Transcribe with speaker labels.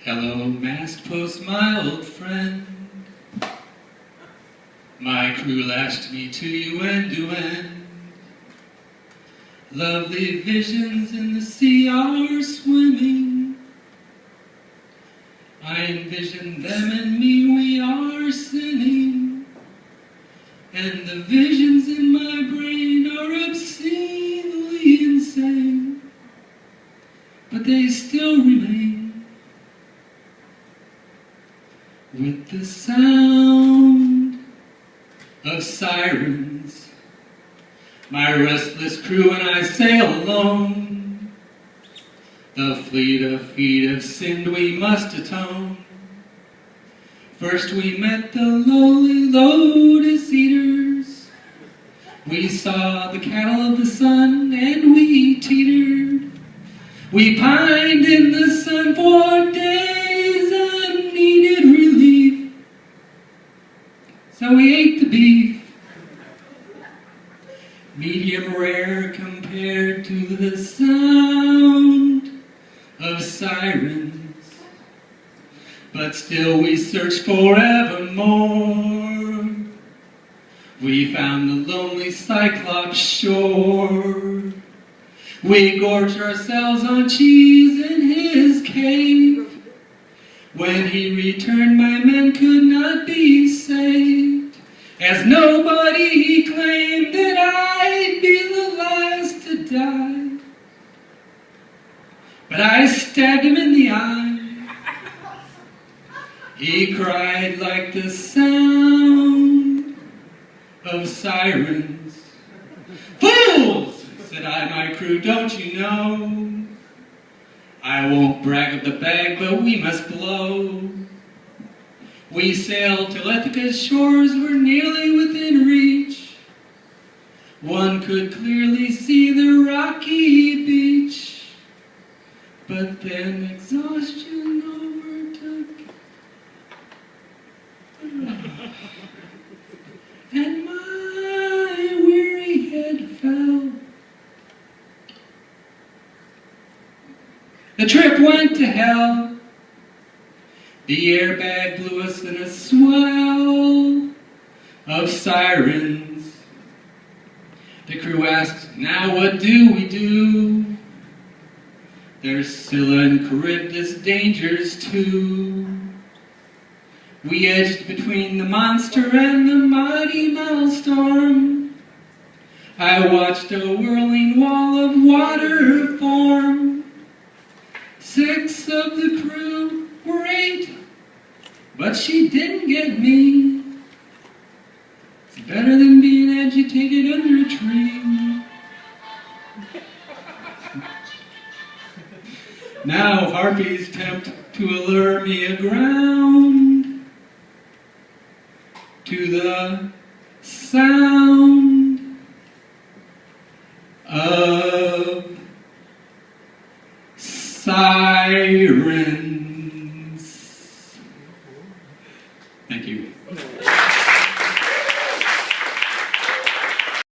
Speaker 1: Hello, mast post, my old friend. My crew lashed me to you end to end. Lovely visions in the sea are swimming. I envision them and me, we are sinning. And the visions in my brain are obscenely insane. But they still remain. With the sound of sirens, my restless crew and I sail alone. The fleet of feet have sinned, we must atone. First we met the lowly lotus eaters. We saw the cattle of the sun and we teetered. We pined in the sun for days and needed relief. So we ate the beef, medium rare compared to the sound of sirens. But still we searched forevermore. We found the lonely Cyclops shore. We gorged ourselves on cheese in his cave. When he returned, my men could not be saved, as nobody claimed that I'd be the last to die. But I stabbed him in the eye. He cried like the sound of sirens. Fools! Said I, my crew, don't you know? I won't brag of the bag, but we must blow. We sailed till Ithaca's shores were nearly within reach. One could clearly see the rocky beach. But then exhaustion overtook, and my weary head fell. The trip went to hell. The airbag blew us in a swell of sirens. The crew asked, now what do we do? There's Scylla and Charybdis dangers too. We edged between the monster and the mighty maelstrom. I watched a whirling wall of water form. 6 of the crew were 8, but she didn't get me. It's better than being agitated under a tree. Now harpies tempt to allure me aground to the sound of sirens.